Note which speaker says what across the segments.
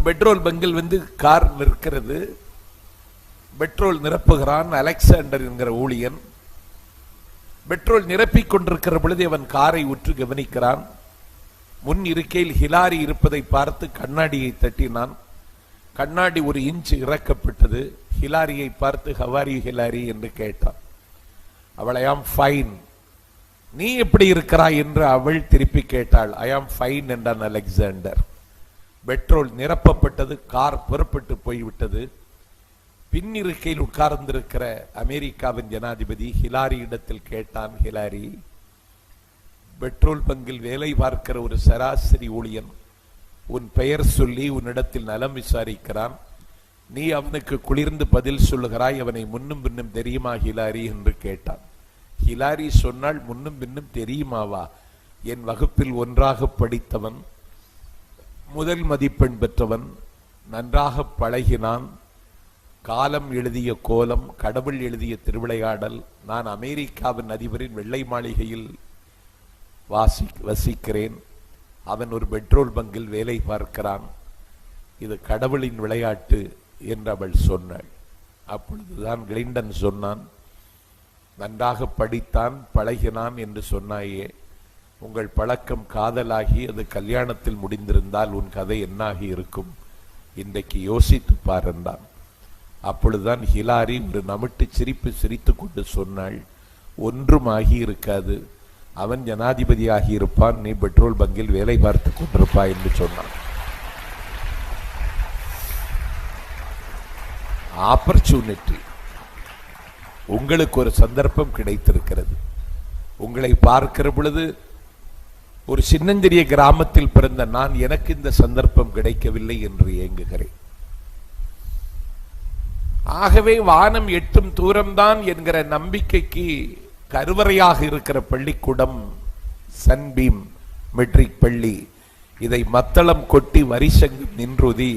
Speaker 1: Petrol பங்கில் car நிற்கிறது. Petrol நிரப்புகிறான் Alexander என்கிற ஊழியன். பெட்ரோல் நிரப்பிக் கொண்டிருக்கிற பொழுது அவன் காரை உற்று கவனிக்கிறான். முன் இருக்கையில் ஹிலாரி இருப்பதை பார்த்து கண்ணாடியை தட்டினான். கண்ணாடி ஒரு இன்ச் இறக்கப்பட்டது. ஹிலாரியை பார்த்து ஹவாரி ஹிலாரி என்று கேட்டான். அவள் ஐ ஆம் ஃபைன், நீ எப்படி இருக்கிறாய் என்று அவள் திருப்பி கேட்டாள். ஐ ஆம் ஃபைன் என்றான் அலெக்சாண்டர். பெட்ரோல் நிரப்பப்பட்டது. கார் புறப்பட்டு போய்விட்டது. பின் இருக்கையில் உட்கார்ந்திருக்கிற அமெரிக்காவின் ஜனாதிபதி ஹிலாரி இடத்தில் கேட்டான், ஹிலாரி, பெட்ரோல் பங்கில் வேலை பார்க்கிற ஒரு சராசரி ஊழியன் உன் பெயர் சொல்லி உன்னிடத்தில் நலம் விசாரிக்கிறான். நீ அவனுக்கு குளிர்ந்து பதில் சொல்லுகிறாய். அவனை முன்னும் பின்னும் தெரியுமா ஹிலாரி என்று கேட்டான். ஹிலாரி சொன்னால், முன்னும் பின்னும் தெரியுமாவா? என் வகுப்பில் ஒன்றாக படித்தவன், முதல் மதிப்பெண் பெற்றவன், நன்றாக பழகினான். காலம் எழுதிய கோலம், கடவுள் எழுதிய திருவிளையாடல். நான் அமெரிக்காவின் அதிபரின் வெள்ளை மாளிகையில் வசிக்கிறேன். அவன் ஒரு பெட்ரோல் பங்கில் வேலை பார்க்கிறான். இது கடவுளின் விளையாட்டு என்று அவள் சொன்னாள். அப்பொழுதுதான் கிளிண்டன் சொன்னான், நன்றாக படித்தான் பழகினான் என்று சொன்னாயே, உங்கள் பழக்கம் காதலாகி அது கல்யாணத்தில் முடிந்திருந்தால் உன் கதை என்னாகி இருக்கும்? இன்றைக்கு யோசித்து பாருந்தான். அப்பொழுதுதான் ஹிலாரி ஒரு நமிட்டு சிரிப்பு சிரித்து கொண்டு சொன்னாள், ஒன்றும் ஆகி இருக்காது, அவன் ஜனாதிபதி ஆகியிருப்பான், நீ பெட்ரோல் பங்கில் வேலை பார்த்து கொண்டிருப்பாய் என்று சொன்னான். ஆப்பர்ச்சுனிட்டி, உங்களுக்கு ஒரு சந்தர்ப்பம் கிடைத்திருக்கிறது. உங்களை பார்க்கிற பொழுது ஒரு சின்னஞ்சிறிய கிராமத்தில் பிறந்த நான், எனக்கு இந்த சந்தர்ப்பம் கிடைக்கவில்லை என்று ஏங்குகிறேன். ஆகவே வானம் எட்டும் தூரம்தான் என்கிற நம்பிக்கைக்கு கருவறையாக இருக்கிற பள்ளிக்கூடம் சன்பீம் மெட்ரிக் பள்ளி. இதை மத்தளம் கொட்டி வரிசங்கம் நின்றுதி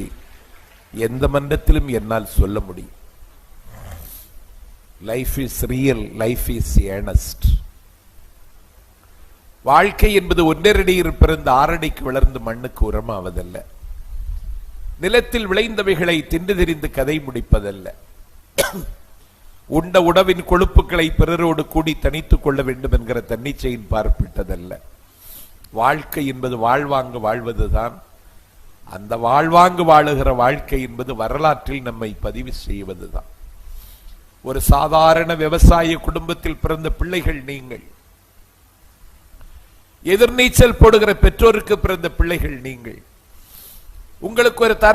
Speaker 1: எந்த மன்றத்திலும் என்னால் சொல்ல முடியும். Life is real, life is Ernest. வாழ்க்கை என்பது ஒன்றரடியில் பிறந்த ஆறடிக்கு வளர்ந்து மண்ணுக்கு உரமாவதல்ல. நிலத்தில் விளைந்தவைகளை தின்று தெரிந்து கதை முடிப்பதல்ல. உண்ட உணவின் கொழுப்புகளை பிறரோடு கூடி தனித்துக் கொள்ள வேண்டும் என்கிற தன்னிச்சையின் பார்ப்பிட்டதல்ல. வாழ்க்கை என்பது வாழ்வாங்கு வாழ்வதுதான். அந்த வாழ்வாங்கு வாழுகிற வாழ்க்கை என்பது வரலாற்றில் நம்மை பதிவு செய்வதுதான். ஒரு சாதாரண விவசாய குடும்பத்தில் பிறந்த பிள்ளைகள் நீங்கள். எதிர்நீச்சல் போடுகிற பெற்றோருக்கு பிறந்த பிள்ளைகள் நீங்கள். உங்களுக்கு ஒரு தரம்